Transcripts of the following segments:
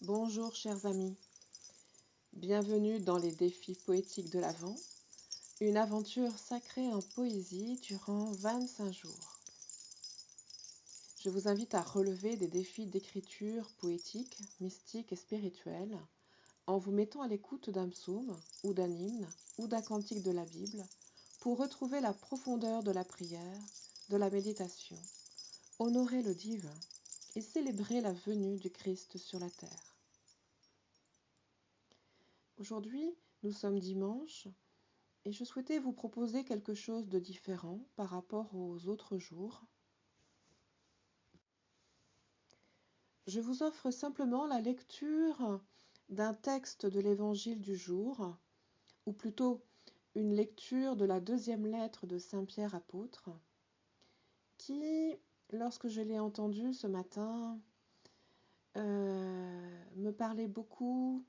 Bonjour chers amis, bienvenue dans les défis poétiques de l'Avent, une aventure sacrée en poésie durant 25 jours. Je vous invite à relever des défis d'écriture poétique, mystique et spirituelle en vous mettant à l'écoute d'un psaume ou d'un hymne ou d'un cantique de la Bible pour retrouver la profondeur de la prière, de la méditation, honorer le divin et célébrer la venue du Christ sur la terre. Aujourd'hui, nous sommes dimanche et je souhaitais vous proposer quelque chose de différent par rapport aux autres jours. Je vous offre simplement la lecture d'un texte de l'évangile du jour, ou plutôt une lecture de la deuxième lettre de Saint Pierre apôtre, qui, lorsque je l'ai entendue ce matin, me parlait beaucoup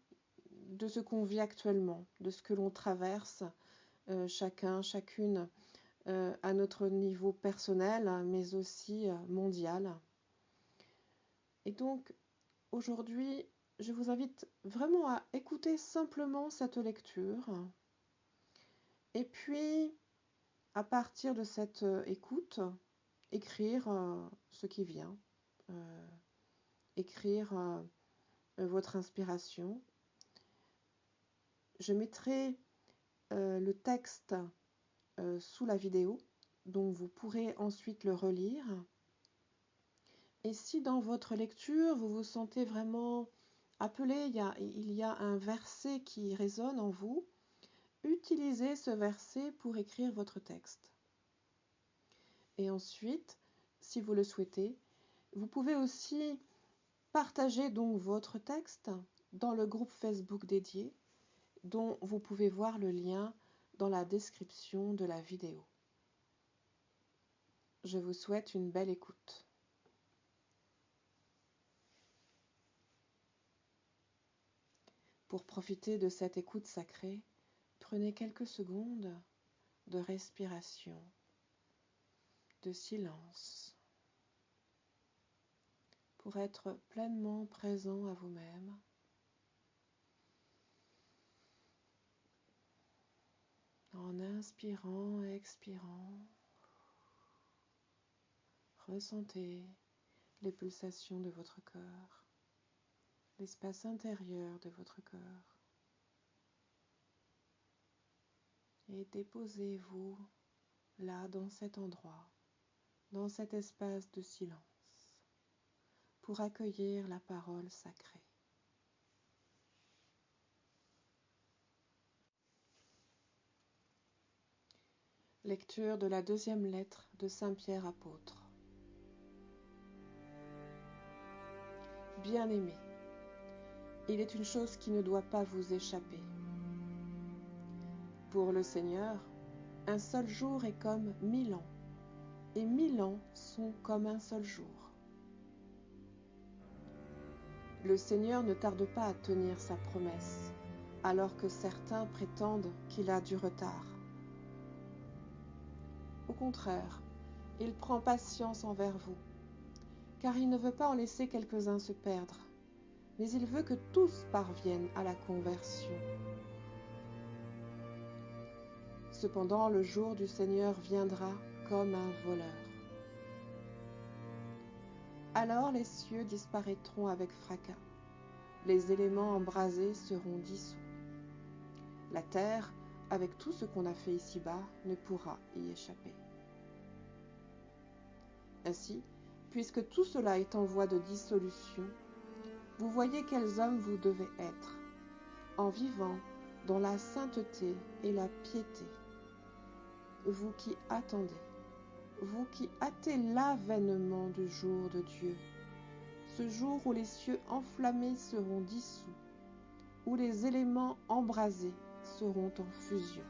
de ce qu'on vit actuellement, de ce que l'on traverse, chacun, chacune, à notre niveau personnel, mais aussi mondial. Et donc, aujourd'hui, je vous invite vraiment à écouter simplement cette lecture. Et puis, à partir de cette écoute, écrire ce qui vient, écrire votre inspiration. Je mettrai le texte sous la vidéo, donc vous pourrez ensuite le relire. Et si dans votre lecture, vous vous sentez vraiment appelé, il y a un verset qui résonne en vous, utilisez ce verset pour écrire votre texte. Et ensuite, si vous le souhaitez, vous pouvez aussi partager donc votre texte dans le groupe Facebook dédié, dont vous pouvez voir le lien dans la description de la vidéo. Je vous souhaite une belle écoute. Pour profiter de cette écoute sacrée, prenez quelques secondes de respiration, de silence, pour être pleinement présent à vous-même. En inspirant et expirant, ressentez les pulsations de votre cœur, l'espace intérieur de votre cœur. Et déposez-vous là, dans cet endroit, dans cet espace de silence, pour accueillir la parole sacrée. Lecture de la deuxième lettre de Saint Pierre apôtre. Bien-aimés, il est une chose qui ne doit pas vous échapper. Pour le Seigneur, un seul jour est comme 1000 ans, et 1000 ans sont comme un seul jour. Le Seigneur ne tarde pas à tenir sa promesse, alors que certains prétendent qu'il a du retard. Au contraire, il prend patience envers vous, car il ne veut pas en laisser quelques-uns se perdre, mais il veut que tous parviennent à la conversion. Cependant, le jour du Seigneur viendra comme un voleur. Alors les cieux disparaîtront avec fracas, les éléments embrasés seront dissous. La terre, avec tout ce qu'on a fait ici-bas, ne pourra y échapper. Ainsi, puisque tout cela est en voie de dissolution, vous voyez quels hommes vous devez être, en vivant dans la sainteté et la piété. Vous qui attendez, vous qui hâtez l'avènement du jour de Dieu, ce jour où les cieux enflammés seront dissous, où les éléments embrasés seront en fusion.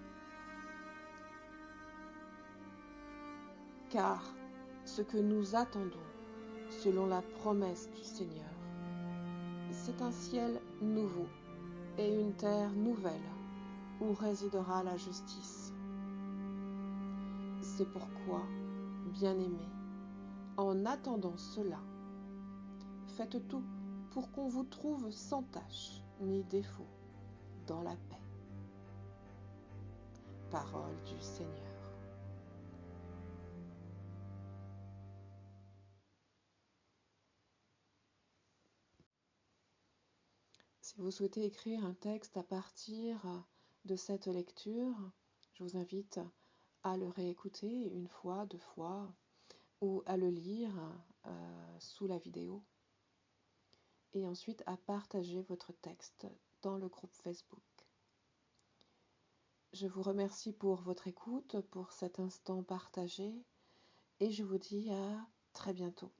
Car ce que nous attendons, selon la promesse du Seigneur, c'est un ciel nouveau et une terre nouvelle où résidera la justice. C'est pourquoi, bien-aimés, en attendant cela, faites tout pour qu'on vous trouve sans tache ni défaut dans la paix. Parole du Seigneur. Si vous souhaitez écrire un texte à partir de cette lecture, je vous invite à le réécouter une fois, 2 fois, ou à le lire sous la vidéo, et ensuite à partager votre texte dans le groupe Facebook. Je vous remercie pour votre écoute, pour cet instant partagé, et je vous dis à très bientôt.